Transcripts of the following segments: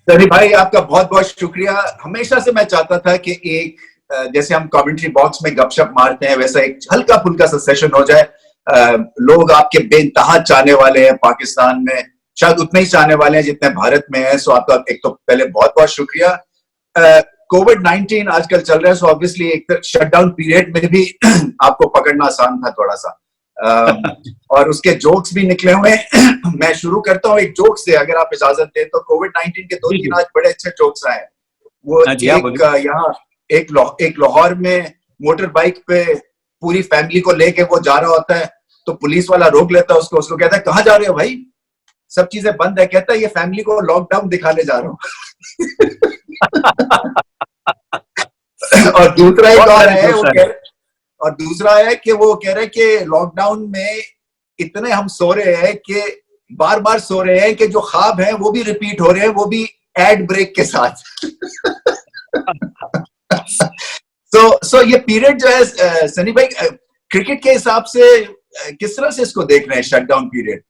सनी भाई, आपका बहुत बहुत शुक्रिया। हमेशा से मैं चाहता था कि एक जैसे हम कमेंट्री बॉक्स में गपशप मारते हैं, वैसा एक हल्का फुल्का सा सेशन हो जाए। लोग आपके बेइंतहा चाहने वाले हैं पाकिस्तान में, शायद उतने ही चाहने वाले हैं जितने भारत में हैं। सो आपका एक तो पहले बहुत बहुत शुक्रिया। कोविड-19 आजकल चल रहा है, सो ऑब्वियसली एक शटडाउन पीरियड में भी आपको पकड़ना आसान था थोड़ा सा, और उसके जोक्स भी निकले हुए हैं। मैं शुरू करता हूँ एक जोक से, अगर आप इजाजत दें तो। कोविड-19 के दो जी तीन जी। आज बड़े अच्छे जोक्स आए हैं। वो हाँ जी, हाँ एक बोलिए। यहाँ एक लाहौर में मोटर बाइक पे पूरी फैमिली को लेके वो जा रहा होता है, तो पुलिस वाला रोक लेता है उसको। उसको कहता है, कहाँ जा रहे हो भाई, सब चीजें बंद है। कहता है, ये फैमिली को लॉकडाउन दिखाने जा रहा हूँ। और दूसरा एक बहुत और सारे है, जोक्स वो आए। कह और दूसरा है कि वो कह रहे हैं कि लॉकडाउन में इतने हम सो रहे हैं कि बार बार सो रहे हैं कि जो ख्वाब हैं वो भी रिपीट हो रहे हैं, वो भी एड ब्रेक के साथ। सो ये पीरियड जो है सनी भाई, क्रिकेट के हिसाब से किस तरह से इसको देख रहे हैं, शटडाउन पीरियड?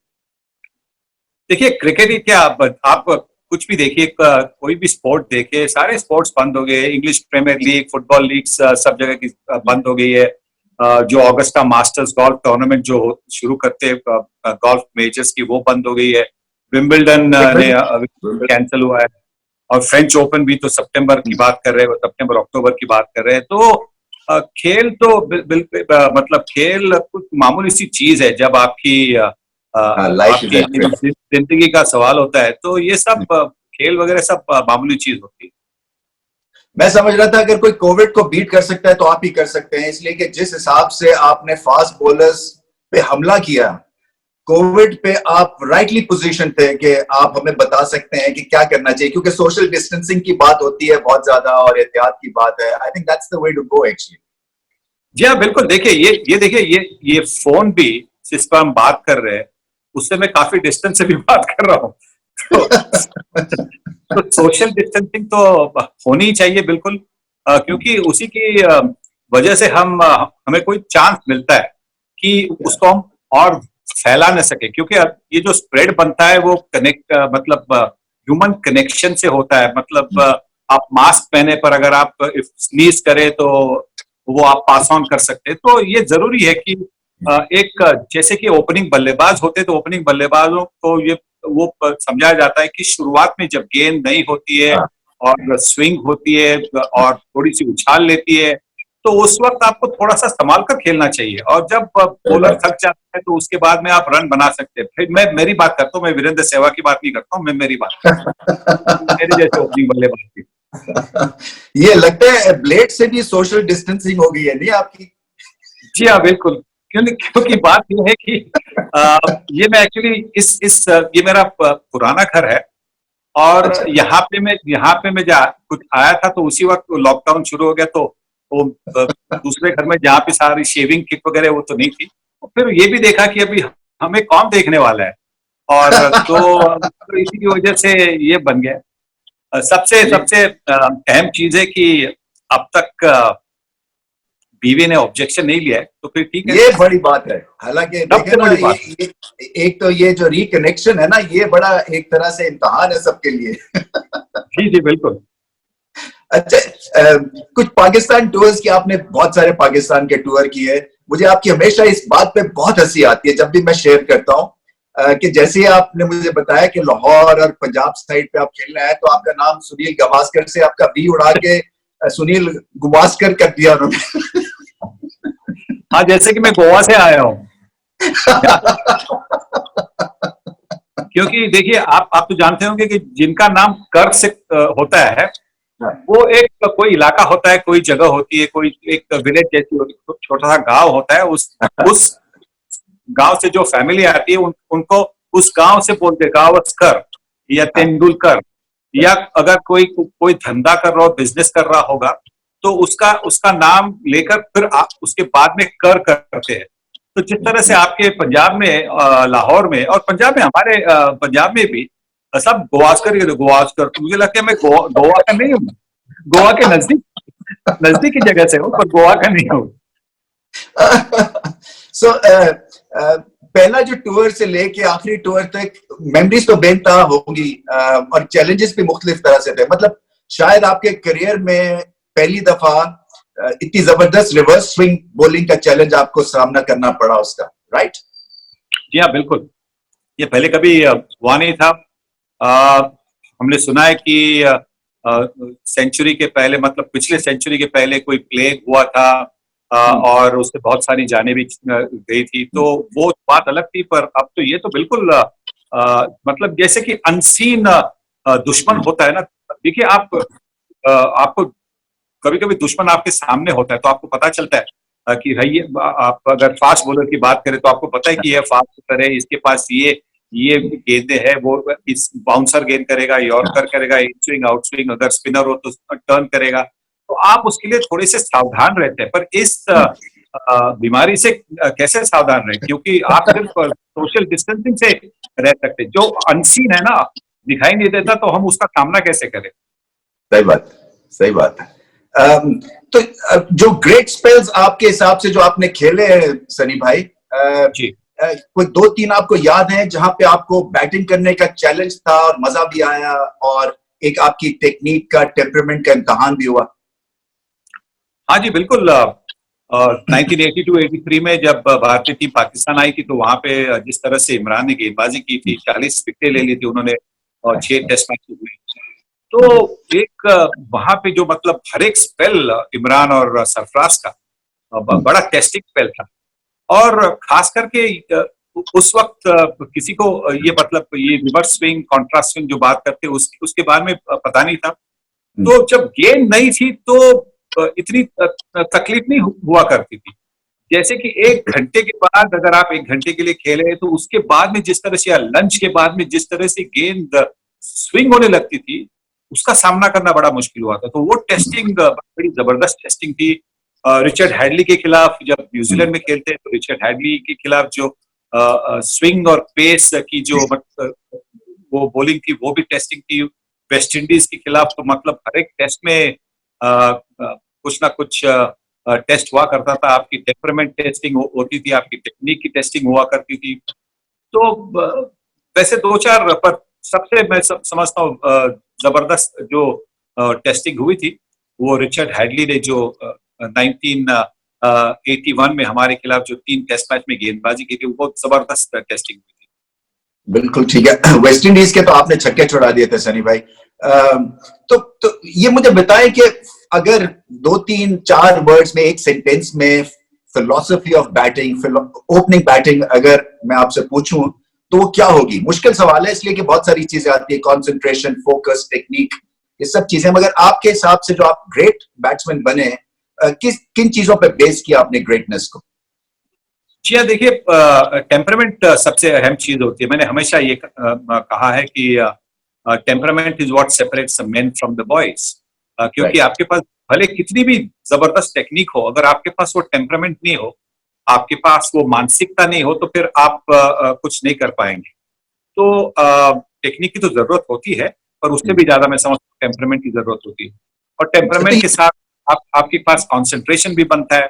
देखिए, क्रिकेट ही क्या, आप कुछ भी देखिए, कोई भी स्पोर्ट देखिए, सारे स्पोर्ट्स बंद हो गए। English Premier League, football league सब जगह की बंद हो गई है। जो ऑगस्टा मास्टर्स गोल्फ टूर्नामेंट जो शुरू करते हैं गोल्फ मेजर्स की, वो बंद हो गई है। विंबलडन ने कैंसिल हुआ है। और फ्रेंच ओपन भी तो सितंबर की बात कर रहे हैं, सितंबर अक्टूबर की बात कर रहे हैं। तो खेल तो बिल्कुल, मतलब खेल कुछ मामूली सी चीज है जब आपकी लाइफ इज आपकी एट रिस्क। जिंदगी का सवाल होता है। तो ये सब खेल वगैरह सब मामूली चीज होती है। मैं समझ रहा था अगर कोई कोविड को बीट कर सकता है तो आप ही कर सकते हैं, इसलिए कि जिस हिसाब से आपने फास्ट बॉलर्स पे हमला किया कोविड पे, आप राइटली पोजीशन थे कि आप हमें बता सकते हैं कि क्या करना चाहिए, क्योंकि सोशल डिस्टेंसिंग की बात होती है बहुत ज्यादा और एहतियात की बात है। I think that's the way to go actually. जी हाँ, बिल्कुल। देखिए, ये देखिए, ये फोन भी जिस पर हम बात कर रहे हैं, उससे मैं काफी डिस्टेंस से भी बात कर रहा हूँ। तो सोशल डिस्टेंसिंग तो होनी ही चाहिए, बिल्कुल। क्योंकि उसी की वजह से हमें कोई चांस मिलता है कि उसको हम और फैला न सके। क्योंकि अब ये जो स्प्रेड बनता है वो मतलब ह्यूमन कनेक्शन से होता है। मतलब आप मास्क पहने पर अगर आप स्नीज करें तो वो आप पास ऑन कर सकते हैं। तो ये जरूरी है कि एक जैसे कि ओपनिंग बल्लेबाज होते तो ओपनिंग बल्लेबाजों को ये वो समझाया जाता है कि शुरुआत में जब गेंद नहीं होती है और स्विंग होती है और थोड़ी सी उछाल लेती है, तो उस वक्त आपको थोड़ा सा संभाल कर खेलना चाहिए। और जब बॉलर थक जाता है तो उसके बाद में आप रन बना सकते हैं। फिर मैं मेरी बात करता हूँ, मैं वीरेंद्र सहवाग की बात नहीं करता हूँ, मैं मेरी बात करता हूँ, मेरे जैसे ओपनिंग बल्लेबाज की। ये लगता है ब्लेड से भी सोशल डिस्टेंसिंग हो गई है नहीं आपकी? जी हाँ, बिल्कुल। क्योंकि बात ये है कि ये मैं एक्चुअली ये मेरा पुराना घर है। और अच्छा। यहाँ पे मैं कुछ आया था तो उसी वक्त लॉकडाउन शुरू हो गया। तो वो दूसरे घर में जहाँ पे सारी शेविंग किट वगैरह वो तो नहीं थी। और फिर ये भी देखा कि अभी हमें कौन देखने वाला है। और तो इसी की वजह से ये बन गया। सबसे जी, सबसे अहम चीज है कि अब तक बीवी ने ऑब्जेक्शन नहीं लिया है, तो फिर ठीक है। ये बड़ी बात है। हालांकि देखे सबसे ना, बड़ी बात। ये एक तो ये जो रिकनेक्शन है ना, ये बड़ा एक तरह से इम्तिहान है सबके लिए। जी जी, बिल्कुल। अच्छा, कुछ पाकिस्तान टूर्स की, आपने बहुत सारे पाकिस्तान के टूर किए। मुझे आपकी हमेशा इस बात पे बहुत हंसी आती है जब भी मैं शेयर करता हूँ, कि जैसे आपने मुझे बताया कि लाहौर और पंजाब साइड पे आप खेलना है, तो आपका नाम सुनील गावस्कर से आपका बी उड़ा के सुनील गावस्कर कर दिया उन्होंने। हाँ, जैसे कि मैं गोवा से आया हूँ। क्योंकि देखिए, आप तो जानते होंगे कि जिनका नाम कर से होता है, वो एक कोई इलाका होता है, कोई जगह होती है, कोई एक विलेज जैसी होती है, छोटा सा गांव होता है। उस गांव से जो फैमिली आती है उनको उस गांव से बोलते गावस्कर या तेंदुलकर। या अगर कोई धंधा कर रहा हो, बिजनेस कर रहा होगा, तो उसका उसका नाम लेकर फिर उसके बाद में कर करते हैं। तो जिस तरह से आपके पंजाब में लाहौर में और पंजाब में, हमारे पंजाब में भी सब गवास्कर ही गवास्कर। तो मुझे लगता है मैं गोवा का नहीं हूँ। गोवा के नजदीक नजदीक की जगह से हूँ, पर गोवा का नहीं हूँ। सो पहला जो टूर से लेके आखिरी टूर तक मेमोरीज तो बेनतहा होंगी, और चैलेंजेस भी मुख्तलिफ तरह से थे। मतलब शायद आपके करियर में पहली दफा इतनी जबरदस्त रिवर्स स्विंग बॉलिंग का चैलेंज आपको सामना करना पड़ा उसका, राइट? जी हाँ, बिल्कुल। ये पहले कभी हुआ नहीं था। हमने सुना है कि सेंचुरी के पहले, मतलब पिछले सेंचुरी के पहले कोई प्लेग हुआ था, और उससे बहुत सारी जानें भी गई थी, तो वो बात अलग थी। पर अब तो ये तो बिल्कुल मतलब जैसे कि अनसीन दुश्मन होता है ना। देखिए, आपको कभी कभी दुश्मन आपके सामने होता है तो आपको पता चलता है कि भाई ये, आप अगर फास्ट बॉलर की बात करें तो आपको पता है कि ये फास्ट बॉलर है, इसके पास ये गेंदें है, वो इस बाउंसर गेंद करेगा, यॉर्कर करेगा, इन स्विंग आउट स्विंग, अगर स्पिनर हो तो टर्न करेगा। तो आप उसके लिए थोड़े से सावधान रहते हैं। पर इस बीमारी से कैसे सावधान रहे, क्योंकि आप सिर्फ सोशल डिस्टेंसिंग से रह सकते। जो अनसीन है ना, दिखाई नहीं देता, तो हम उसका सामना कैसे करें? सही बात, सही बात है। तो जो ग्रेट स्पेल्स आपके हिसाब से जो आपने खेले सनी भाई, जी, कोई 2-3 आपको याद है जहां पे आपको बैटिंग करने का चैलेंज था और मजा भी आया, और एक आपकी टेक्निक का, टेम्परामेंट का इम्तिहान भी हुआ? हाँ जी, बिल्कुल। 1982-83 में जब भारतीय टीम पाकिस्तान आई थी, तो वहां पे जिस तरह से इमरान ने गेंदबाजी की थी, 40 विकेटें ले ली थी उन्होंने, और 6 टेस्ट मैच हुए। तो एक वहां पे जो, मतलब हर एक स्पेल इमरान और सरफराज का बड़ा टेस्टिंग स्पेल था। और खास करके उस वक्त किसी को ये, मतलब ये रिवर्स स्विंग, कॉन्ट्रास्ट स्विंग जो बात करते उसके बारे में पता नहीं था। तो जब गेंद नहीं थी तो इतनी तकलीफ नहीं हुआ करती थी। जैसे कि 1 घंटे के बाद, अगर आप 1 घंटे के लिए खेले, तो उसके बाद में जिस तरह से, या लंच के बाद में जिस तरह से गेंद स्विंग होने लगती थी, उसका सामना करना बड़ा मुश्किल हुआ था। तो वो टेस्टिंग बड़ी जबरदस्त टेस्टिंग थी। रिचर्ड हैडली के खिलाफ जब न्यूजीलैंड में खेलते हैं, तो रिचर्ड हैडली के खिलाफ जो स्विंग और पेस की जो वो बॉलिंग थी, वो भी टेस्टिंग थी। वेस्ट इंडीज के खिलाफ तो मतलब हर एक टेस्ट में कुछ ना कुछ टेस्ट हुआ करता था। आपकी टेम्परामेंट टेस्टिंग होती थी, आपकी टेक्निक की टेस्टिंग हुआ करती थी। तो वैसे 2-4, पर सबसे मैं समझता हूँ जबरदस्त जो टेस्टिंग हुई थी, वो रिचर्ड हैडली ने जो 1981 में हमारे खिलाफ जो 3 टेस्ट मैच में गेंदबाजी की थी, वो बहुत जबरदस्त टेस्टिंग हुई थी। बिल्कुल ठीक है। वेस्ट इंडीज के तो आपने छक्के छुड़ा दिए थे सनी भाई। तो ये मुझे बताएं कि अगर 2-3-4 वर्ड्स में, एक सेंटेंस में, philosophy of batting, opening batting अगर मैं आपसे पूछूं तो वो क्या होगी? मुश्किल सवाल है इसलिए कि बहुत सारी चीजें आती है, कंसंट्रेशन, फोकस, टेक्निक, ये सब चीजें। मगर आपके हिसाब से जो आप ग्रेट बैट्समैन बने, किन चीजों पे बेस किया आपने ग्रेटनेस को? जी हाँ, देखिए, टेम्परामेंट सबसे अहम चीज होती है। मैंने हमेशा ये कहा है कि temperament is what separates main from the boys. क्योंकि आपके पास भले कितनी भी जबरदस्त टेक्निक हो, अगर आपके पास वो टेम्परामेंट नहीं हो, आपके पास वो मानसिकता नहीं हो, तो फिर आप कुछ नहीं कर पाएंगे। तो टेक्निक की तो जरूरत होती है, पर उससे भी ज्यादा मैं समझता हूँ टेम्परामेंट की जरूरत होती है। और टेम्परामेंट के साथ आपके पास कॉन्सेंट्रेशन भी बनता है।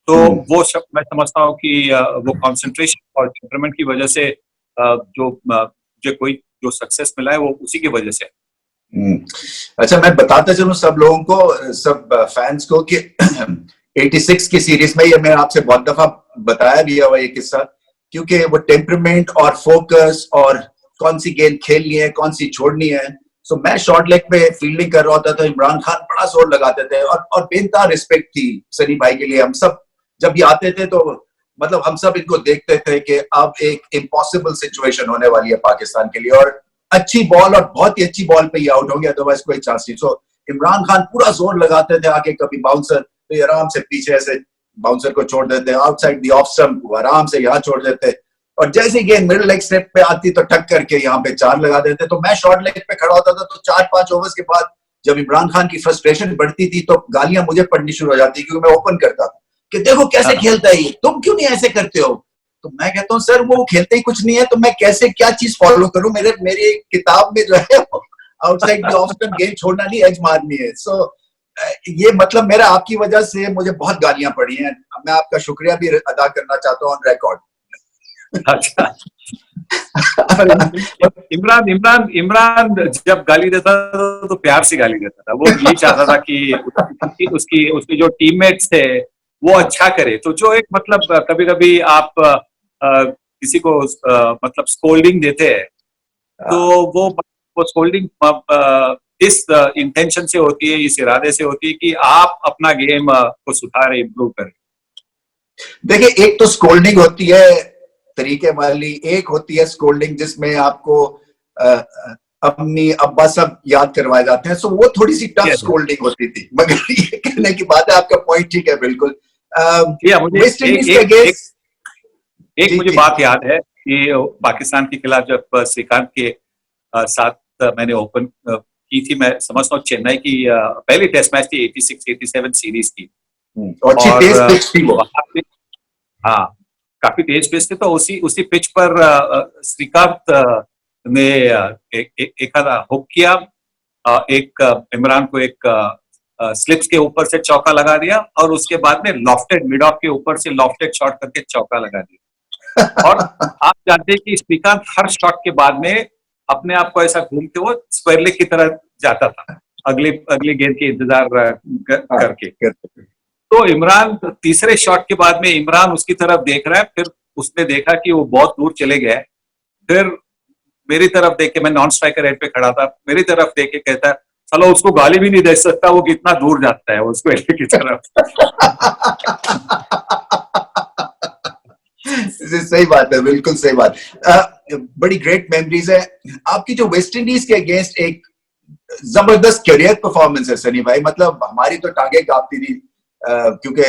तो वो सब मैं समझता हूँ कि वो कॉन्सेंट्रेशन और टेम्परामेंट की वजह से जो सक्सेस मिला है, वो उसी की वजह से। अच्छा, मैं बताता चलूं सब लोगों को, सब फैंस को, कि 86 की सीरीज में, ये मैंने आपसे बहुत दफा बताया भी है ये किस्सा, क्योंकि वो टेम्परामेंट और फोकस और कौन सी गेंद खेलनी है, कौन सी छोड़नी है। सो मैं शॉर्ट लेग पे फील्डिंग कर रहा होता था, इमरान खान बड़ा जोर लगाते थे, और बेनता रिस्पेक्ट थी सनी भाई के लिए। हम सब जब ये आते थे तो मतलब हम सब इनको देखते थे कि अब एक इम्पॉसिबल सिचुएशन होने वाली है पाकिस्तान के लिए, और अच्छी बॉल, और बहुत ही अच्छी बॉल पे ही आउट होंगे, अदरवाइज कोई चांस नहीं। सो इमरान खान पूरा जोर लगाते थे आके, कभी बाउंसर तो आराम से पीछे ऐसे बाउंसर को छोड़ देते, आउटसाइड दी ऑफ स्टंप आराम से यहाँ छोड़ देते, और जैसे गेंद मिडिल लेग स्टेप पे आती तो टक करके यहाँ पे 4 लगा देते। तो मैं शॉर्ट लेग पे खड़ा होता था, तो 4-5 ओवर्स के बाद जब इमरान खान की फ्रस्ट्रेशन बढ़ती थी तो गालियां मुझे पड़नी शुरू हो जाती, क्योंकि मैं ओपन करता था कि देखो कैसे खेलता है ये, तुम क्यों नहीं ऐसे करते हो? तो मैं कहता हूँ सर वो खेलते ही कुछ नहीं है, तो मैं कैसे क्या चीज फॉलो करूं? मेरी किताब में जो है आउटसाइड द ऑफ स्टंप गेंद छोड़ना नहीं, एज मारनी है। सो ये मतलब मेरा आपकी वजह से मुझे बहुत गालियां पड़ी हैं, मैं आपका शुक्रिया भी अदा करना चाहता हूँ ऑन रिकॉर्ड। अच्छा। पर इमरान इमरान इमरान जब गाली देता था तो प्यार से गाली देता था। वो यही चाहता था कि उसकी उसके जो टीममेट्स थे वो अच्छा करे। तो जो एक मतलब कभी कभी आप किसी को मतलब स्कोल्डिंग देते हैं तो वो स्कोल्डिंग इस इंटेंशन से होती है, इस इरादे से होती है कि आप अपना गेम को सुधारें, इम्प्रूव करें। देखिए, एक तो स्कोल्डिंग होती है तरीके वाली, एक होती है स्कोल्डिंग जिसमें आपको अम्मी अब्बा सब याद करवाए जाते हैं, सो वो थोड़ी सी टफ स्कोल्डिंग होती थी। मगर ये कहने की बात है, आपका पॉइंट ठीक है बिल्कुल। वेस्ट इंडीज के अगेंस्ट एक मुझे बात याद है कि पाकिस्तान के खिलाफ जब श्रीकांत के साथ मैंने ओपन की थी, मैं समझता हूँ चेन्नई की पहली टेस्ट मैच थी 86-87 सीरीज की, और तेज पिच थी वो। हाँ, काफी तेज पिच थी। तो उसी पिच पर श्रीकांत ने एक हुक किया, एक इमरान को एक स्लिप्स के ऊपर से चौका लगा दिया और उसके बाद में लॉफ्टेड मिड ऑफ के ऊपर से लॉफ्टेड शॉट करके चौका लगा दिया। और आप जानते हैं कि श्रीकांत हर शॉट के बाद में अपने आप को ऐसा घूमते हुए स्क्वायर लेग की तरह जाता था, अगली गेंद के इंतजार करके। तो इमरान तीसरे शॉट के बाद में इमरान उसकी तरफ देख रहा है, फिर उसने देखा कि वो बहुत दूर चले गए, फिर मेरी तरफ देख के, मैं नॉन स्ट्राइकर एंड पे खड़ा था, मेरी तरफ देख के कहता है, चलो उसको गाली भी नहीं दे सकता, वो कितना दूर जाता है उसको की तरफ। सही बात है, बिल्कुल सही बात। बड़ी ग्रेट मेमोरीज है आपकी जो वेस्ट इंडीज के अगेंस्ट एक जबरदस्त करियर परफॉर्मेंस है सनी भाई। मतलब हमारी तो टांगे कांपती थी, क्योंकि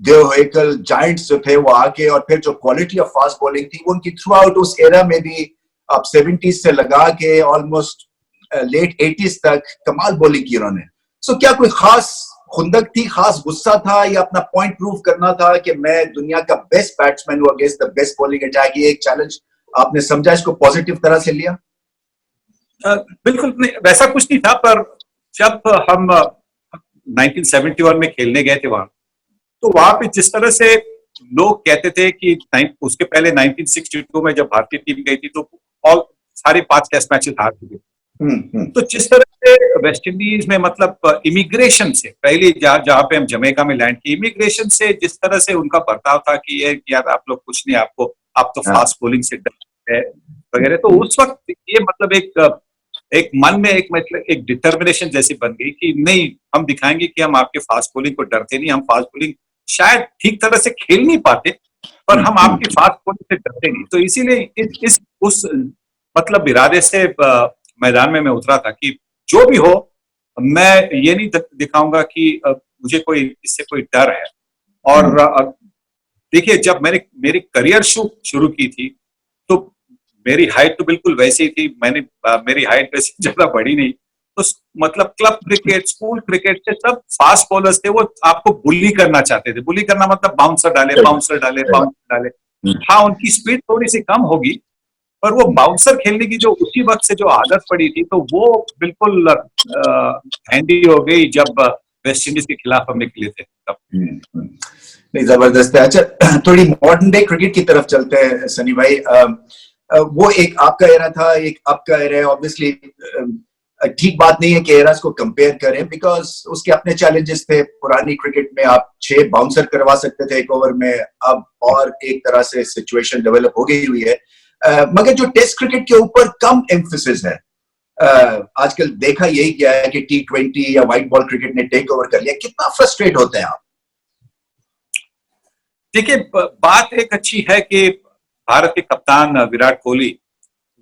देव हेकल जायंट्स जो थे वो आके, और फिर जो क्वालिटी ऑफ फास्ट बॉलिंग थी उनकी थ्रू आउट उस एरा में भी, अब 70s से लगा के ऑलमोस्ट लेट 80s तक कमाल बॉलिंग की उन्होंने। सो क्या कोई खास खुंदक थी, खास गुस्सा था, या अपना पॉइंट प्रूव करना था कि मैं दुनिया का बेस्ट बैट्समैन हूं against the best bowling attack? ये एक चैलेंज आपने समझा, इसको पॉजिटिव तरह से लिया? बिल्कुल नहीं, वैसा कुछ नहीं था। पर जब हम 1971 में खेलने गए थे वहां, तो वहां पे जिस तरह से लोग कहते थे कि उसके पहले 1962 में जब भारतीय टीम गई थी तो ऑल सारे 5 टेस्ट मैचेस हार चुके। तो जिस तरह से वेस्ट इंडीज में मतलब इमिग्रेशन से पहले जहां पे हम जमैका में लैंड किए, इमिग्रेशन से जिस तरह से उनका बर्ताव था कि ये यार आप लोग कुछ नहीं, आप तो फास्ट बॉलिंग से डरते हैं वगैरह, तो उस वक्त ये मतलब एक मन में एक डिटर्मिनेशन जैसी बन गई कि नहीं, हम दिखाएंगे कि हम आपके फास्ट बॉलिंग को डरते नहीं, हम फास्ट बॉलिंग शायद ठीक तरह से खेल नहीं पाते पर हम आपकी फास्ट बॉलिंग से डरते नहीं। तो इसीलिए उस मतलब इरादे से मैदान में मैं उतरा था कि जो भी हो, मैं ये नहीं दिखाऊंगा कि मुझे इससे कोई डर है। और देखिए, जब मेरी करियर शुरू की थी तो मेरी हाइट तो बिल्कुल वैसी ही थी, मेरी हाइट वैसे ज्यादा बड़ी नहीं, तो मतलब क्लब क्रिकेट, स्कूल क्रिकेट से सब फास्ट बॉलर्स थे, वो आपको बुली करना चाहते थे। बुली करना मतलब बाउंसर डाले। हाँ, उनकी स्पीड थोड़ी सी कम होगी, पर वो बाउंसर खेलने की जो उसी वक्त से जो आदत पड़ी थी, तो वो बिल्कुल हैंडी हो गई जब वेस्ट इंडीज के खिलाफ हम निकले थे तब। नहीं, जबरदस्त है। अच्छा, थोड़ी मॉडर्न डे क्रिकेट की तरफ चलते हैं सनी भाई। वो एक आपका एरा था, एक आपका एरा है। ऑब्वियसली ठीक बात नहीं है कि एरास को कंपेयर करें, बिकॉज उसके अपने चैलेंजेस थे। पुरानी क्रिकेट में आप 6 बाउंसर करवा सकते थे एक ओवर में, अब और एक तरह से सिचुएशन डेवलप हो गई हुई है। मगर जो टेस्ट क्रिकेट के ऊपर कम एम्फेसिस है, आजकल देखा यही क्या है कि T20 या व्हाइट बॉल क्रिकेट ने टेक ओवर कर लिया। कितना फ्रस्ट्रेट होते हैं आप? देखिए, बात एक अच्छी है कि भारत के कप्तान विराट कोहली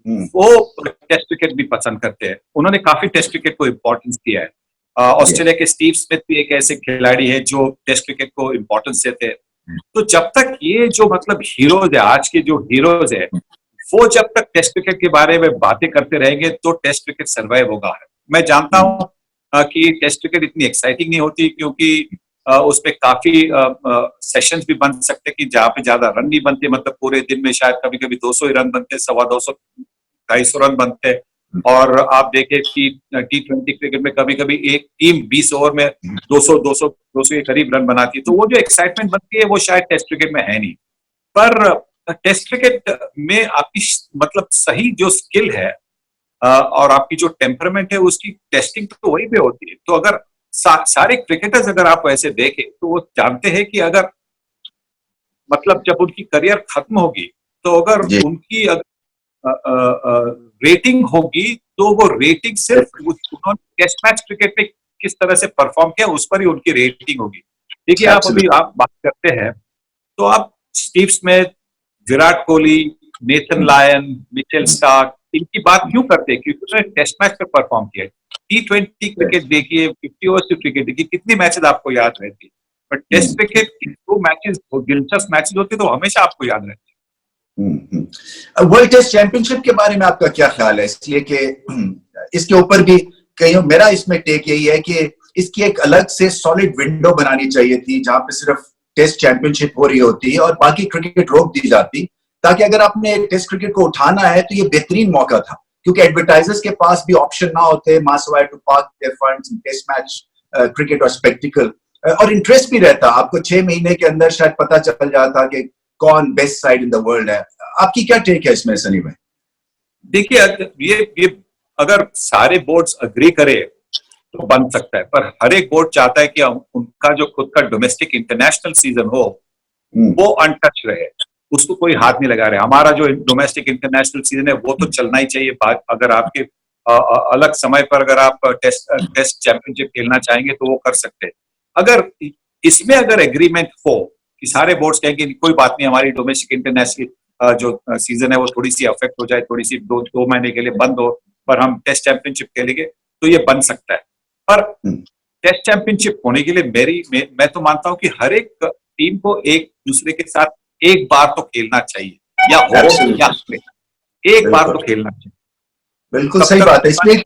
वो टेस्ट क्रिकेट भी पसंद करते हैं। उन्होंने काफी टेस्ट क्रिकेट को इम्पोर्टेंस दिया है। ऑस्ट्रेलिया के स्टीव स्मिथ भी एक ऐसे खिलाड़ी है जो टेस्ट क्रिकेट को इम्पोर्टेंस देते हैं। तो जब तक ये जो मतलब हीरोज है, आज के जो हीरोज है, वो जब तक टेस्ट क्रिकेट के बारे में बातें करते रहेंगे तो टेस्ट क्रिकेट सर्वाइव होगा। मैं जानता हूं कि टेस्ट क्रिकेट इतनी एक्साइटिंग नहीं होती, क्योंकि उसमें काफी सेशंस भी बन सकते कि जहां पे ज्यादा रन नहीं बनते। मतलब पूरे दिन में शायद कभी कभी 200 ही रन बनते, 250 250 रन बनते, और आप देखें कि T20 क्रिकेट में कभी कभी एक टीम 20 ओवर में 200 के करीब रन बनाती है, तो वो जो एक्साइटमेंट बनती है वो शायद टेस्ट क्रिकेट में है नहीं। पर टेस्ट क्रिकेट में आपकी मतलब सही जो स्किल है और आपकी जो टेम्परामेंट है उसकी टेस्टिंग तो वही पे होती है। तो अगर सारे क्रिकेटर्स अगर आप ऐसे देखें तो वो जानते हैं कि अगर मतलब जब उनकी करियर खत्म होगी तो अगर उनकी रेटिंग होगी तो वो रेटिंग सिर्फ उन्होंने टेस्ट मैच क्रिकेट में किस तरह से परफॉर्म किया उस पर ही उनकी रेटिंग होगी। देखिए आप अभी आप बात करते हैं तो आप Steve Smith, Virat Kohli, Nathan Lyon, Mitchell Starc, इनकी बात क्यों करते हैं? क्योंकि उन्होंने टेस्ट मैच पर परफॉर्म किया। T20 क्रिकेट देखिए, 50 ओवर्स की क्रिकेट देखिए, कितनी मैचेस आपको याद रहती है। बट टेस्ट क्रिकेट की दो मैचेस दिलचस्प मैचेस होते तो हमेशा आपको याद रहते। वर्ल्ड टेस्ट चैंपियनशिप के बारे में आपका क्या ख्याल है? इसलिए कि इसके ऊपर भी कहीं मेरा इसमें टेक यही है कि इसकी एक अलग से सॉलिड विंडो बनानी चाहिए थी जहां पे सिर्फ टेस्ट चैंपियनशिप हो रही होती है और बाकी क्रिकेट रोक दी जाती, ताकि अगर आपने टेस्ट क्रिकेट को उठाना है तो ये बेहतरीन मौका था, क्योंकि एडवर्टाइजर्स के पास भी ऑप्शन ना होते mass wire to park their funds in test match cricket और स्पेक्टिकल, और इंटरेस्ट भी रहता। आपको 6 महीने के अंदर शायद पता चल जाता कि कौन best side in the world है। आपकी क्या टेक है इसमें सनी भाई? देखिए ये अगर सारे बोर्ड्स अग्री करे तो बन सकता है, पर हर एक बोर्ड चाहता है कि उनका जो खुद का डोमेस्टिक इंटरनेशनल सीजन हो वो अनटच रहे, उसको कोई हाथ नहीं लगा रहे। हमारा जो डोमेस्टिक इंटरनेशनल सीजन है वो तो चलना ही चाहिए। अगर आपके अलग समय पर अगर आप टेस्ट चैंपियनशिप खेलना चाहेंगे तो वो कर सकते हैं। अगर इसमें अगर एग्रीमेंट हो कि सारे बोर्ड्स कहेंगे कोई बात नहीं, हमारी डोमेस्टिक इंटरनेशनल जो सीजन है वो थोड़ी सी अफेक्ट हो जाए, थोड़ी सी दो महीने के लिए बंद हो, पर हम टेस्ट चैंपियनशिप खेलेंगे, तो ये बन सकता है। पर टेस्ट चैंपियनशिप होने के लिए मैं तो मानता हूं कि हर एक टीम को एक दूसरे के साथ एक बार तो खेलना चाहिए, या हो या एक बार तो खेलना चाहिए। बिल्कुल सही बात है। इसलिए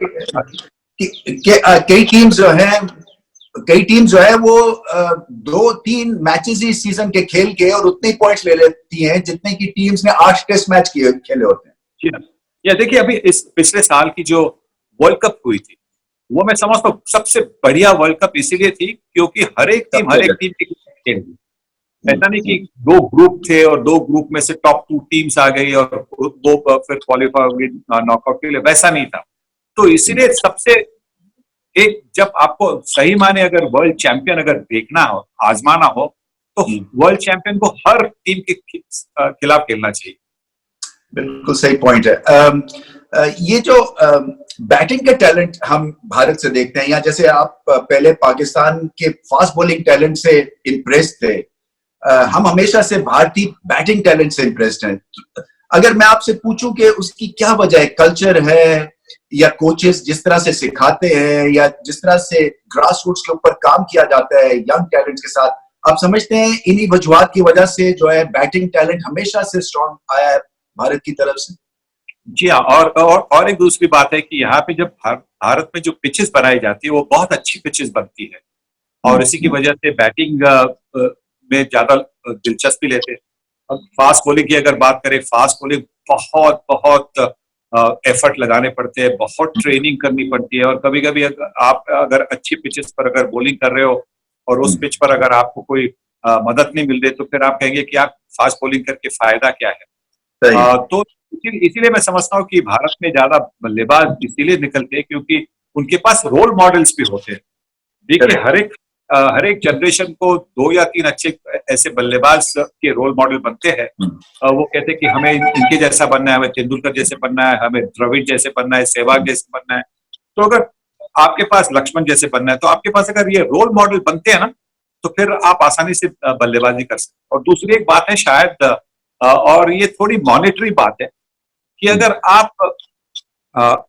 कई टीम जो है वो 2-3 मैचेस ही सीजन के खेल के और उतने पॉइंट्स ले लेती हैं जितने की टीम्स ने 8 टेस्ट मैच खेले होते हैं। या देखिए अभी इस पिछले साल की जो वर्ल्ड कप हुई थी वो मैं समझता हूँ सबसे बढ़िया वर्ल्ड कप इसीलिए थी क्योंकि हर एक टीम की खेल थी। ऐसा नहीं कि 2 ग्रुप थे और 2 ग्रुप में से टॉप 2 टीम्स आ गई और 2 फिर क्वालिफाई हो गई नॉकआउट के लिए, वैसा नहीं था। तो इसीलिए सबसे एक जब आपको सही माने अगर वर्ल्ड चैंपियन अगर देखना हो, आजमाना हो, तो वर्ल्ड चैंपियन को हर टीम के खिलाफ खेलना चाहिए। बिल्कुल सही पॉइंट है। ये जो बैटिंग का टैलेंट हम भारत से देखते हैं, या जैसे आप पहले पाकिस्तान के फास्ट बॉलिंग टैलेंट से इम्प्रेस थे, हम हमेशा से भारतीय बैटिंग टैलेंट से इम्प्रेस्ड हैं। अगर मैं आपसे पूछूं कि उसकी क्या वजह है, कल्चर है या कोचेस जिस तरह से सिखाते हैं या जिस तरह से ग्रास रूट्स के ऊपर काम किया जाता है यंग टैलेंट्स के साथ, आप समझते हैं इन्हीं वजूहात की वजह से जो है बैटिंग टैलेंट हमेशा से स्ट्रॉन्ग आया है भारत की तरफ से? जी हाँ, और एक दूसरी बात है कि यहाँ पे जब भारत में जो पिचेस बनाई जाती है वो बहुत अच्छी पिचेस बनती है और इसी की वजह से बैटिंग में ज्यादा दिलचस्पी लेते हैं। अब फास्ट बॉलिंग की अगर बात करें, फास्ट बॉलिंग बहुत एफर्ट लगाने पड़ते हैं, बहुत ट्रेनिंग करनी पड़ती है और कभी कभी आप अगर अच्छी पिचेस पर अगर बॉलिंग कर रहे हो और उस पिच पर अगर आपको कोई मदद नहीं मिल रही तो फिर आप कहेंगे कि आप फास्ट बॉलिंग करके फायदा क्या है। तो इसीलिए मैं समझता हूँ कि भारत में ज्यादा बल्लेबाज इसीलिए निकलते हैं क्योंकि उनके पास रोल मॉडल्स भी होते हैं। देखिए हर एक जनरेशन को 2 या 3 अच्छे ऐसे बल्लेबाज के रोल मॉडल बनते हैं। वो कहते हैं कि हमें इनके जैसा बनना है, हमें तेंदुलकर जैसे बनना है, हमें द्रविड़ जैसे बनना है, सहवाग जैसे बनना है। तो अगर आपके पास लक्ष्मण जैसे बनना है तो आपके पास अगर ये रोल मॉडल बनते हैं ना तो फिर आप आसानी से बल्लेबाजी कर सकते हैं। और दूसरी एक बात है शायद, और ये थोड़ी मॉनेटरी बात है कि अगर आप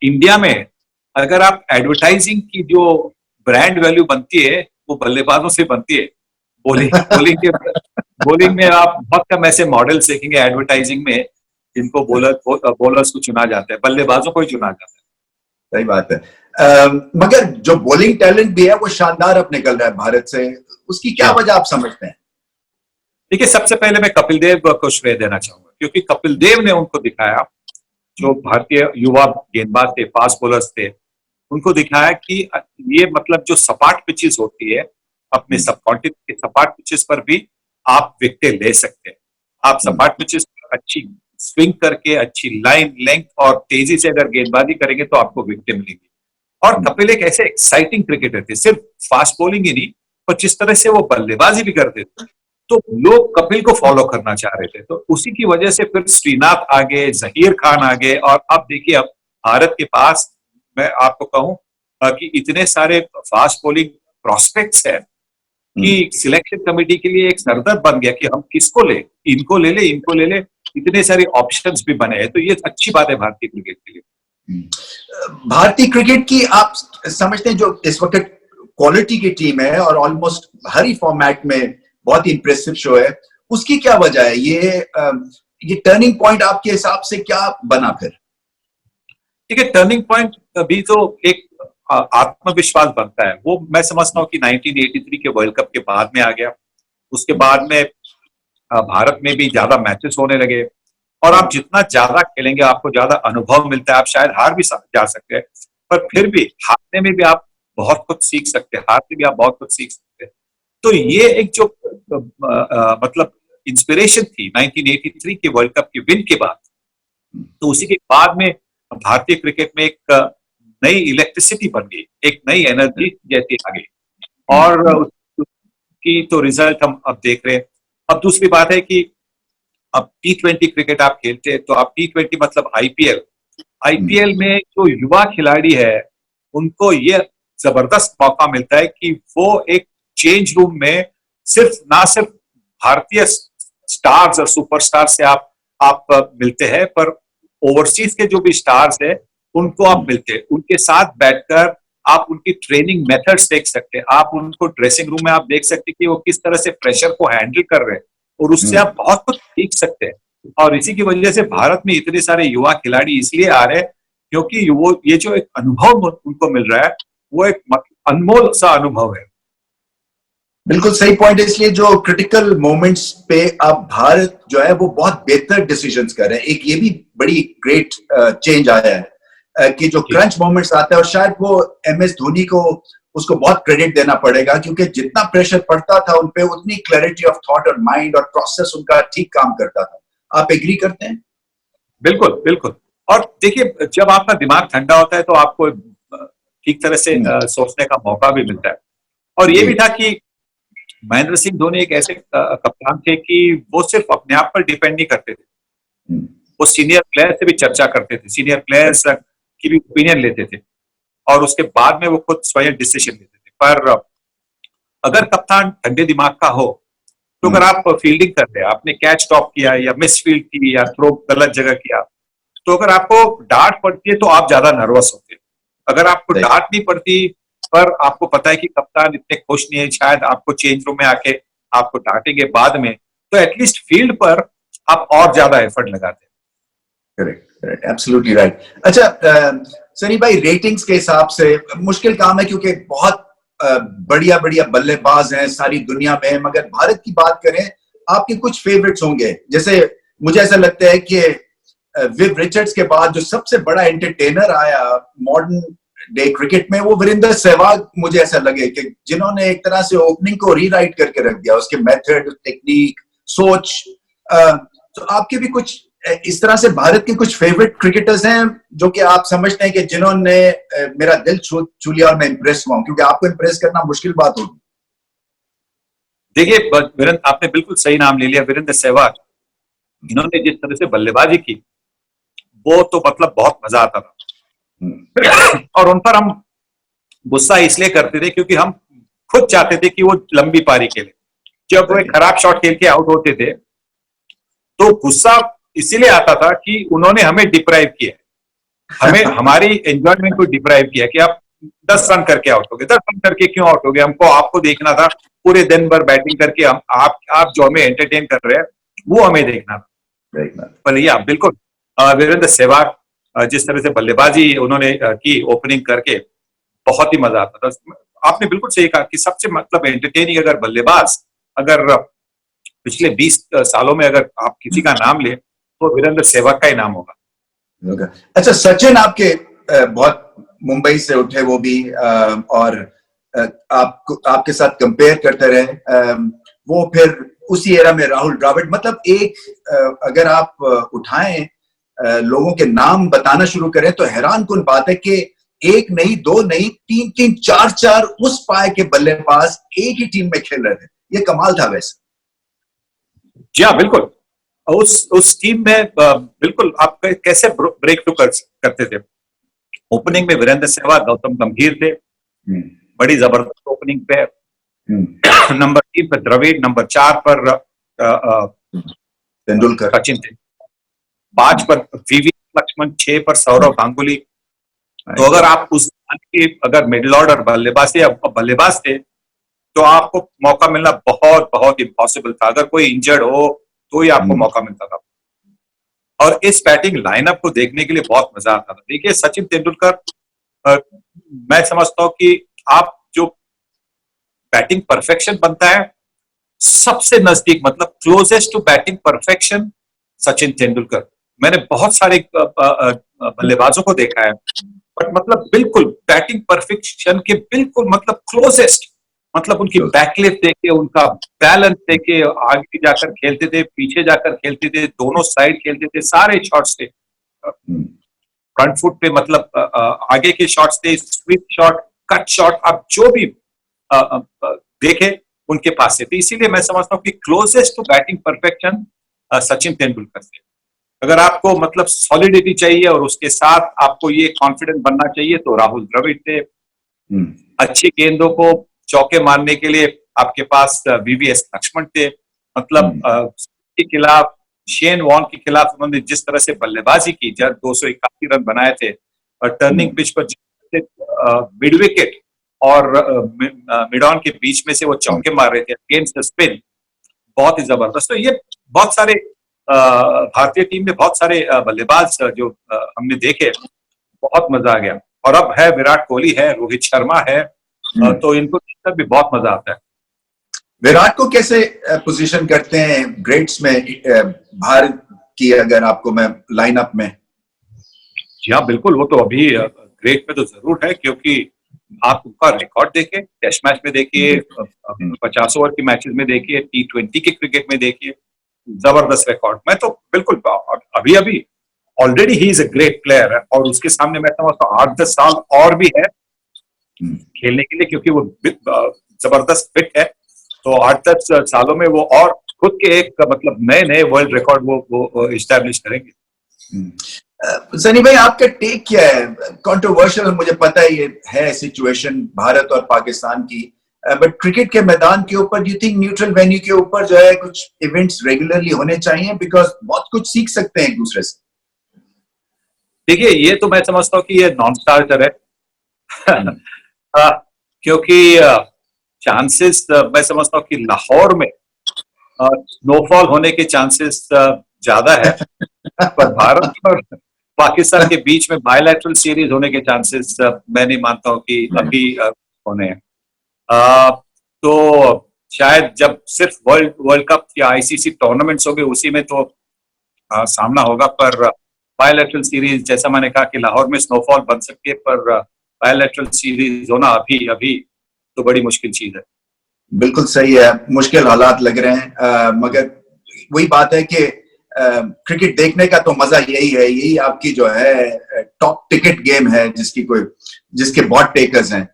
इंडिया में अगर आप एडवर्टाइजिंग की जो ब्रांड वैल्यू बनती है वो बल्लेबाजों से बनती है। बॉलिंग में आप बहुत कम ऐसे मॉडल्स देखेंगे एडवर्टाइजिंग में जिनको बॉलर्स को चुना जाता है, बल्लेबाजों को ही चुना जाता है। सही बात है। मगर जो बॉलिंग टैलेंट भी है वो शानदार अब निकल रहा है भारत से, उसकी क्या वजह आप समझते हैं? देखिए सबसे पहले मैं कपिल देव को श्रेय देना चाहूंगा क्योंकि कपिल देव ने उनको दिखाया जो भारतीय युवा गेंदबाज थे, फास्ट बॉलर्स थे, उनको दिखाया कि ये मतलब जो सपाट पिचेस होती है, अपने सब कॉन्टिनेंट के सपाट पिचेस पर भी आप विकेट ले सकते हैं। आप सपाट पिचेस पर अच्छी स्विंग करके, अच्छी लाइन लेंथ और तेजी से अगर गेंदबाजी करेंगे तो आपको विकेट मिलेगी। और कपिल एक ऐसे एक्साइटिंग क्रिकेटर थे, सिर्फ फास्ट बॉलिंग ही नहीं, पर जिस तरह से वो बल्लेबाजी भी करते थे, तो लोग कपिल को फॉलो करना चाह रहे थे। तो उसी की वजह से फिर श्रीनाथ आगे, जहीर खान आगे, और अब देखिए अब भारत के पास मैं आपको कहूं कि इतने सारे फास्ट बॉलिंग प्रोस्पेक्ट्स हैं कि सिलेक्शन कमेटी के लिए एक सरदर्द बन गया कि हम किसको ले, इनको ले ले, इनको ले ले, इतने सारे ऑप्शंस भी बने हैं। तो ये अच्छी बात है भारतीय क्रिकेट के लिए। भारतीय क्रिकेट की आप समझते हैं जो इस वक्त क्वालिटी की टीम है और ऑलमोस्ट हर ही फॉर्मेट में बहुत ही इंप्रेसिव शो है, उसकी क्या वजह है? ये टर्निंग पॉइंट आपके हिसाब से क्या बना फिर? ठीक है, टर्निंग पॉइंट भी तो एक आत्मविश्वास बनता है, वो मैं समझता हूँ कि 1983 के वर्ल्ड कप के बाद में आ गया। उसके बाद में भारत में भी ज्यादा मैचेस होने लगे, और आप जितना ज्यादा खेलेंगे आपको ज्यादा अनुभव मिलता है। आप शायद हार भी जा सकते हैं, पर फिर भी हारने में भी आप बहुत कुछ सीख सकते हैं, हार से भी आप बहुत कुछ सीख सकते हैं। तो ये एक जो मतलब इंस्पिरेशन थी 1983 के वर्ल्ड कप के विन के बाद, तो उसी के बाद में भारतीय क्रिकेट में एक नई इलेक्ट्रिसिटी बन गई, एक नई एनर्जी जैसी आ गई, और उसकी तो रिजल्ट हम अब देख रहे हैं। अब दूसरी बात है कि अब T20 क्रिकेट आप खेलते हैं, तो आप T20 मतलब आईपीएल में जो युवा खिलाड़ी है उनको ये जबरदस्त मौका मिलता है कि वो एक चेंज रूम में ना सिर्फ भारतीय स्टार्स और सुपरस्टार से आप मिलते हैं, पर ओवरसीज के जो भी स्टार्स है उनको आप मिलते हैं। उनके साथ बैठकर आप उनकी ट्रेनिंग मेथड्स देख सकते हैं, आप उनको ड्रेसिंग रूम में आप देख सकते हैं कि वो किस तरह से प्रेशर को हैंडल कर रहे हैं, और उससे आप बहुत कुछ सीख सकते हैं। और इसी की वजह से भारत में इतने सारे युवा खिलाड़ी इसलिए आ रहे हैं क्योंकि वो ये जो एक अनुभव उनको मिल रहा है वो एक अनमोल सा अनुभव है। बिल्कुल सही पॉइंट है। इसलिए जो क्रिटिकल मोमेंट्स पे अब भारत जो है वो बहुत बेहतर डिसीजंस कर रहे हैं। एक ये भी बड़ी ग्रेट चेंज आया है कि जो क्रंच मोमेंट्स आते हैं, और शायद वो MS धोनी को उसको बहुत क्रेडिट देना पड़ेगा, क्योंकि जितना प्रेशर पड़ता था उन पे उतनी क्लैरिटी ऑफ थॉट और माइंड और प्रोसेस उनका ठीक काम करता था। आप एग्री करते हैं? बिल्कुल बिल्कुल। और देखिए, जब आपका दिमाग ठंडा होता है तो आपको ठीक तरह से सोचने का मौका भी मिलता है। और ये भी था कि महेंद्र सिंह धोनी एक ऐसे कप्तान थे कि वो सिर्फ अपने आप पर डिपेंड नहीं करते थे, वो सीनियर प्लेयर्स से भी चर्चा करते थे, सीनियर प्लेयर्स की भी ओपिनियन लेते थे, और उसके बाद में वो खुद स्वयं डिसीजन लेते थे। पर अगर कप्तान ठंडे दिमाग का हो तो अगर आप फील्डिंग कर रहे हैं, आपने कैच टॉप किया या मिस फील्ड की या थ्रो गलत जगह किया, तो अगर आपको डांट पड़ती है तो आप ज्यादा नर्वस होते हैं। अगर आपको डांट नहीं पड़ती पर आपको पता है कि कप्तान इतने खुश नहीं है, शायद आपको चेंज रूम में आके आपको डांटेंगे बाद में, तो एटलीस्ट फील्ड पर आप और ज्यादा एफर्ट लगाते हैं। Correct correct, absolutely right. अच्छा सनी भाई, रेटिंग्स के हिसाब से मुश्किल काम है क्योंकि बहुत बढ़िया बढ़िया बल्लेबाज हैं सारी दुनिया में, मगर भारत की बात करें, आपके कुछ फेवरेट्स होंगे। जैसे मुझे ऐसा लगता है कि विव रिचर्ड्स के बाद जो सबसे बड़ा एंटरटेनर आया मॉडर्न डे क्रिकेट में, वो वीरेंद्र सहवाग मुझे ऐसा लगे कि जिन्होंने एक तरह से ओपनिंग को रीराइट करके रख दिया, उसके मेथड, टेक्निक, सोच। तो आपके भी कुछ इस तरह से भारत के कुछ फेवरेट क्रिकेटर्स हैं जो कि आप समझते हैं कि जिन्होंने मेरा दिल छू लिया और मैं इंप्रेस हुआ हूं? क्योंकि आपको इंप्रेस करना मुश्किल बात होगी। देखिए वीरेंद्र, आपने बिल्कुल सही नाम ले लिया, वीरेंद्र सहवाग। इन्होंने जिस तरह से बल्लेबाजी की वो तो मतलब बहुत मजा आता था, और उन पर हम गुस्सा इसलिए करते थे क्योंकि हम खुद चाहते थे कि वो लंबी पारी खेले। जब वो एक खराब शॉट खेल के आउट होते थे तो गुस्सा इसीलिए आता था कि उन्होंने हमें डिप्राइव किया, हमें हमारी एंजॉयमेंट को डिप्राइव किया कि आप 10 रन करके आउट हो गए। 10 रन करके क्यों आउट हो गए? हमको आपको देखना था, पूरे दिन भर बैटिंग करके हम आप जो हमें एंटरटेन कर रहे हैं वो हमें देखना था। पर ये बिल्कुल वीरेंद्र सहवाग जिस तरह से बल्लेबाजी उन्होंने की ओपनिंग करके, बहुत ही मजा आता था। आपने बिल्कुल सही कहा कि सबसे मतलब एंटरटेनिंग अगर बल्लेबाज अगर पिछले 20 सालों में अगर आप किसी का नाम ले तो वीरेंद्र सहवाग का ही नाम होगा। अच्छा, सचिन आपके बहुत मुंबई से उठे वो भी, और आपको आपके साथ कंपेयर करते रहे, वो फिर उसी एरा में राहुल द्रविड़, मतलब एक अगर आप उठाएं लोगों के नाम बताना शुरू करें तो हैरान कुन बात है कि एक नहीं, दो नहीं, तीन तीन, चार चार उस पाए के बल्लेबाज एक ही टीम में खेल रहे थे। ये कमाल था वैसे। जी हाँ, बिल्कुल। उस टीम में बिल्कुल आप कैसे ब्रेक थ्रू करते थे। ओपनिंग में वीरेंद्र सहवाग, गौतम गंभीर थे, बड़ी जबरदस्त ओपनिंग पे। नंबर 3 पर द्रविड़, नंबर 4 पर तेंदुलकर, सचिन थे, 5 पर वीवी लक्ष्मण, 6 पर सौरव गांगुली। तो अगर आप उस के अगर मिडिल ऑर्डर बल्लेबाज थे तो आपको मौका मिलना बहुत बहुत इम्पॉसिबल था। अगर कोई इंजर्ड हो तो ही आपको मौका मिलता था। और इस बैटिंग लाइनअप को देखने के लिए बहुत मजा आता था। देखिए, सचिन तेंदुलकर, मैं समझता हूं कि आप जो बैटिंग परफेक्शन बनता है, सबसे नजदीक, मतलब closest to batting perfection, Sachin Tendulkar. मैंने बहुत सारे बल्लेबाजों को देखा है, बट मतलब बिल्कुल बैटिंग परफेक्शन के बिल्कुल मतलब क्लोजेस्ट। मतलब उनकी बैकलिफ्ट देखे, उनका बैलेंस देखे, आगे जाकर खेलते थे, पीछे जाकर खेलते थे, दोनों साइड खेलते थे, सारे शॉट्स थे फ्रंट फुट पे, मतलब आगे के शॉट्स थे, स्वीप शॉट, कट शॉट, आप जो भी देखे उनके पास से। तो इसीलिए मैं समझता हूँ कि closest to batting perfection Sachin Tendulkar से। अगर आपको मतलब सॉलिडिटी चाहिए और उसके साथ आपको ये कॉन्फिडेंट बनना चाहिए तो राहुल द्रविड़ थे। अच्छी गेंदों को चौके मारने के लिए आपके पास वीवीएस लक्ष्मण थे। मतलब के खिलाफ, शेन वॉर्न के खिलाफ उन्होंने जिस तरह से बल्लेबाजी की, जब 281 रन बनाए थे, और टर्निंग पिच पर मिड विकेट और मिड ऑन के बीच में से वो चौके मार रहे थे अगेंस्ट द स्पिन, बहुत ही जबरदस्त। तो ये बहुत सारे भारतीय टीम में बहुत सारे बल्लेबाज जो हमने देखे, बहुत मजा आ गया। और अब है विराट कोहली है, रोहित शर्मा है, तो इनको देखकर भी बहुत मजा आता है। विराट को कैसे पोजीशन करते हैं ग्रेट्स में, भारत की अगर आपको मैं लाइनअप में? जी हाँ, बिल्कुल, वो तो अभी ग्रेट में तो जरूर है, क्योंकि आप उनका रिकॉर्ड देखें, टेस्ट मैच में देखिए, 50 ओवर के मैचेस में देखिए, T20 के क्रिकेट में देखिए, जबरदस्त रिकॉर्ड। मैं तो बिल्कुल अभी अभी already he is a great player है, और उसके सामने मैं समझता हूँ 8-10 साल और भी है खेलने के लिए, क्योंकि वो जबरदस्त फिट है। तो 8-10 सालों में वो और खुद के एक मतलब नए नए वर्ल्ड रिकॉर्ड वो इस्टेब्लिश करेंगे। सनी भाई, आपका टेक क्या है? कंट्रोवर्शियल मुझे पता है सिचुएशन भारत और पाकिस्तान की, बट क्रिकेट के मैदान के ऊपर do you think neutral venue के ऊपर जो है कुछ इवेंट्स रेगुलरली होने चाहिए? बिकॉज बहुत कुछ सीख सकते हैं एक दूसरे से। देखिए, ये तो मैं समझता हूँ कि ये नॉन स्टार्टर है। क्योंकि चांसेस मैं समझता हूँ कि लाहौर में स्नोफॉल होने के चांसेस ज्यादा है, पर भारत और पाकिस्तान के बीच में बायलैटरल सीरीज होने के चांसेस मैं नहीं मानता हूँ कि अभी होने हैं। तो शायद जब सिर्फ वर्ल्ड कप या आईसीसी टूर्नामेंट्स होंगे उसी में तो सामना होगा, पर बायलैटरल सीरीज, जैसा मैंने कहा कि लाहौर में स्नोफॉल बन सकती है, पर बायलैटरल सीरीज होना अभी तो बड़ी मुश्किल चीज है। बिल्कुल सही है, मुश्किल हालात लग रहे हैं, मगर वही बात है कि क्रिकेट देखने का तो मजा यही है, यही आपकी जो है टॉप टिकट गेम है जिसके बहुत टेकर्स हैं।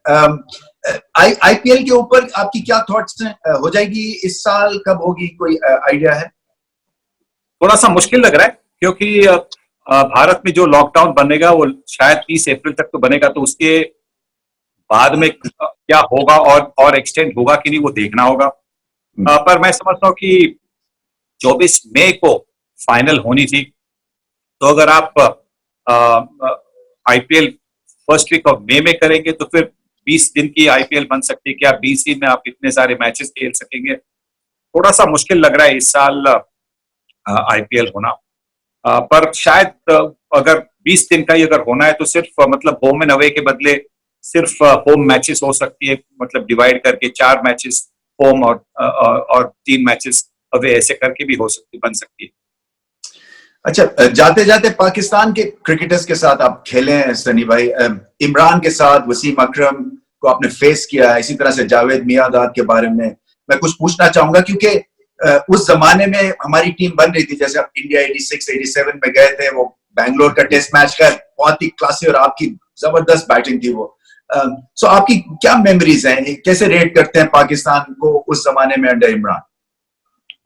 आईपीएल के ऊपर आपकी क्या थॉट्स हैं? हो जाएगी इस साल, कब होगी, कोई आइडिया है? थोड़ा सा मुश्किल लग रहा है, क्योंकि भारत में जो लॉकडाउन बनेगा वो शायद 30 अप्रैल तक तो बनेगा, तो उसके बाद में क्या होगा और एक्सटेंड होगा कि नहीं वो देखना होगा। पर मैं समझता हूँ कि 24 मई को फाइनल होनी थी, तो अगर आप IPL first week of May में करेंगे तो फिर 20 दिन की आईपीएल बन सकती है। क्या 20 दिन में आप इतने सारे मैचेस खेल सकेंगे? थोड़ा सा मुश्किल लग रहा है इस साल आईपीएल होना। पर शायद अगर 20 दिन का ही अगर होना है तो सिर्फ मतलब होम एंड अवे के बदले सिर्फ होम मैचेस हो सकती है, मतलब डिवाइड करके 4 मैचेस होम और 3 मैचेस अवे, ऐसे करके भी बन सकती है। अच्छा, जाते जाते पाकिस्तान के क्रिकेटर्स के साथ आप खेले हैं सनी भाई, इमरान के साथ, वसीम अकरम को आपने फेस किया, इसी तरह से जावेद मियांदाद के बारे में मैं कुछ पूछना चाहूंगा, क्योंकि उस जमाने में हमारी टीम बन रही थी, जैसे आप इंडिया 86-87 में गए थे, वो बैंगलोर का टेस्ट मैच का बहुत ही क्लासी और आपकी जबरदस्त बैटिंग थी वो। सो आपकी क्या मेमोरीज हैं, कैसे रेट करते हैं पाकिस्तान को उस जमाने में अंडर इमरान?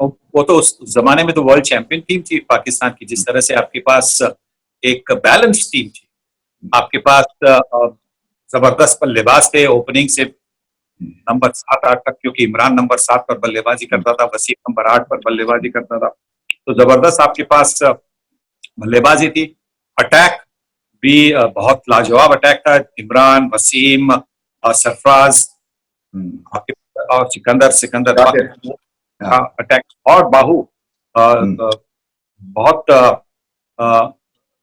वो तो उस जमाने में तो वर्ल्ड चैंपियन टीम थी पाकिस्तान की। जिस तरह से आपके पास एक बैलेंस टीम थी, आपके पास जबरदस्त बल्लेबाज थे ओपनिंग से नंबर 7-8 तक, क्योंकि इमरान नंबर 7 पर बल्लेबाजी करता था, वसीम नंबर 8 पर बल्लेबाजी करता था, तो जबरदस्त आपके पास बल्लेबाजी थी। अटैक भी बहुत लाजवाब अटैक था, इमरान, वसीम और सरफराज आपके और सिकंदर अटैक और बाहू। बहुत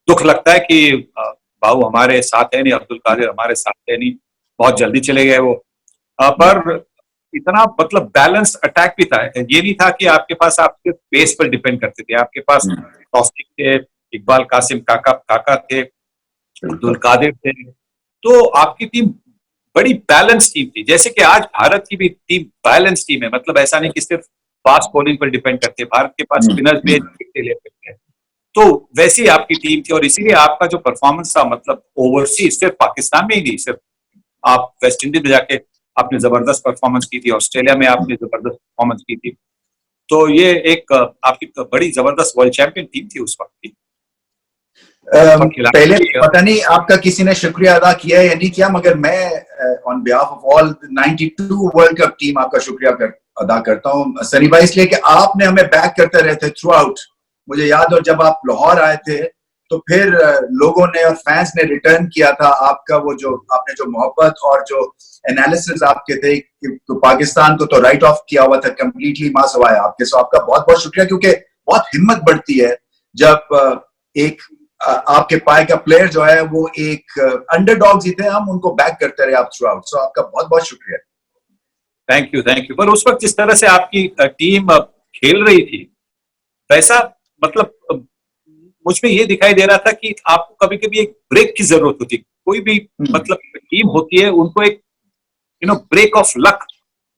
दुख लगता है कि बाहू हमारे साथ है नहीं, अब्दुल कादिर हमारे साथ है नहीं, बहुत जल्दी चले गए वो। पर इतना मतलब बैलेंस अटैक भी था, ये नहीं था कि आपके पास आपके पेस पर डिपेंड करते थे, आपके पास तौफीक थे, इकबाल कासिम काका थे, अब्दुल कादिर थे, तो आपकी टीम बड़ी बैलेंस टीम थी। जैसे कि आज भारत की भी टीम बैलेंस टीम है, मतलब ऐसा नहीं कि सिर्फ फास्ट बॉलिंग पर डिपेंड करते, भारत के पास स्पिनर्स भी हैं, तो वैसी आपकी टीम थी। और इसीलिए आपका जो परफॉर्मेंस था, मतलब ओवरसीज, सिर्फ पाकिस्तान में ही नहीं, सिर्फ आप वेस्ट इंडीज में जाके आपने जबरदस्त परफॉर्मेंस की थी, ऑस्ट्रेलिया में आपने जबरदस्त परफॉर्मेंस की थी, तो ये एक आपकी बड़ी जबरदस्त वर्ल्ड चैंपियन टीम थी उस वक्त की। पहले पता नहीं आपका किसी ने शुक्रिया अदा किया या नहीं किया, मगर मैं on behalf of all 92 world cup team आपका शुक्रिया अदा करता हूँ सनी भाई, इसलिए कि आपने हमें बैक करते रहे थे थ्रू आउट। मुझे याद, और जब आप लाहौर आए थे तो फिर लोगों ने और फैंस ने रिटर्न किया था आपका वो जो आपने जो मोहब्बत और जो एनालिसिस आपके थे कि तो पाकिस्तान को तो राइट ऑफ किया हुआ था कंप्लीटली मास हुआ है आपके। सो आपका बहुत बहुत शुक्रिया, क्योंकि बहुत हिम्मत बढ़ती है जब एक आपके पाए का प्लेयर जो है वो एक अंडरडॉग्स ही थे, हम उनको बैक करते रहे आप थ्रू आउट। सो आपका बहुत बहुत शुक्रिया। थैंक यू पर उस वक्त जिस तरह से आपकी टीम खेल रही थी, वैसा मतलब मुझ में ये दिखाई दे रहा था कि आपको कभी कभी एक ब्रेक की जरूरत होती। कोई भी मतलब टीम होती है, उनको एक ब्रेक ऑफ लक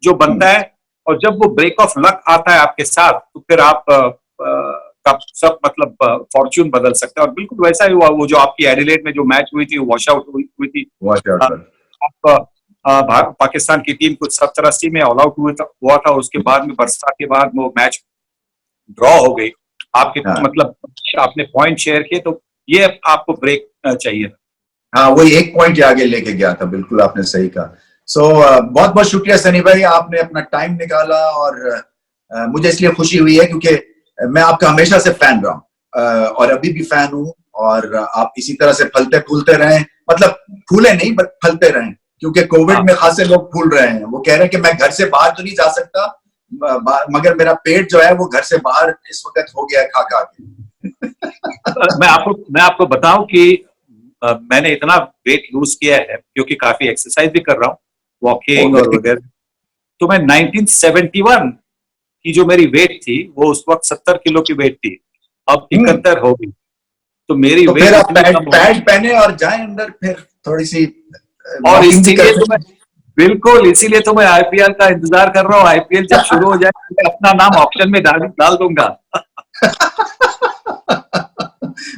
जो बनता है, और जब वो ब्रेक ऑफ लक आता है आपके साथ, तो फिर आप का सब मतलब फॉर्च्यून बदल सकता है। और बिल्कुल वैसा ही हुआ, वो जो आपकी एडिलेड में जो मैच हुई थी, वॉश आउट हुई थी, पाकिस्तान की टीम कुछ 70-80 में ऑल आउट हुआ था, उसके बाद में बरसात के बाद वो मैच ड्रॉ हो गई आपके मतलब आपने पॉइंट शेयर किए, तो ये आपको ब्रेक चाहिए था। हाँ, वही एक पॉइंट आगे लेके गया था, बिल्कुल आपने सही कहा। सो बहुत बहुत शुक्रिया सनी भाई, आपने अपना टाइम निकाला, और मुझे इसलिए खुशी हुई है क्योंकि मैं आपका हमेशा से फैन रहा हूँ और अभी भी फैन हूँ, और आप इसी तरह से फलते फूलते रहें, मतलब फूले नहीं बट फलते रहें, क्योंकि कोविड में खासे लोग फूल रहे हैं। वो कह रहे हैं कि मैं घर से बाहर तो नहीं जा सकता, मगर मेरा पेट जो है वो घर से बाहर इस वक्त हो गया खा खा के। मैं आपको बताऊं कि मैंने इतना वेट लूज किया है क्योंकि काफी एक्सरसाइज भी कर रहा हूँ, वॉकिंग और वगैरह। तो मैं 1971 की जो मेरी वेट थी, वो उस वक्त 70 किलो की वेट थी, अब 71 हो गई। तो मेरी तो फिर आप पैड पहने और जाएं अंदर, फिर थोड़ी सी, और इसीलिए तो मैं बिल्कुल इसीलिए तो मैं आईपीएल का इंतजार कर रहा हूँ। आईपीएल जब शुरू हो जाए, मैं अपना नाम ऑप्शन में डाल दूंगा।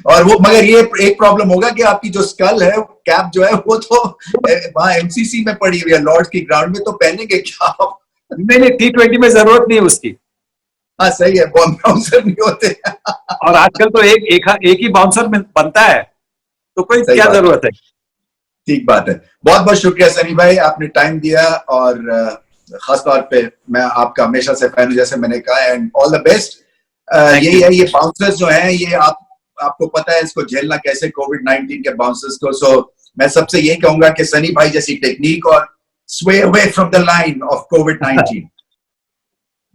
और वो, मगर ये एक प्रॉब्लम होगा कि आपकी जो स्कल है, कैप जो है, वो तो वहां एमसीसी में पड़ी हुई है, लॉर्ड्स की ग्राउंड में, तो पहनेंगे क्या आप? नहीं, T20 में जरूरत नहीं उसकी। हाँ सही है, बाउंसर नहीं होते। और आजकल तो एक ही बाउंसर बनता है, तो कोई क्या जरूरत है। ठीक बात है। बहुत बहुत शुक्रिया सनी भाई, आपने टाइम दिया, और खासतौर पे मैं आपका हमेशा से फैन हूं, जैसे मैंने कहा, एंड ऑल द बेस्ट। यही है, ये बाउंसर्स जो हैं, ये आपको पता है इसको झेलना कैसे, कोविड-19 के बाउंसर्स को। सो मैं सबसे यही कहूंगा कि सनी भाई जैसी टेक्निक, और sway away from the line of COVID-19।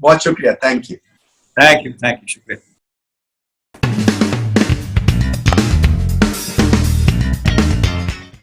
बहुत शुक्रिया, थैंक यू, शुक्रिया।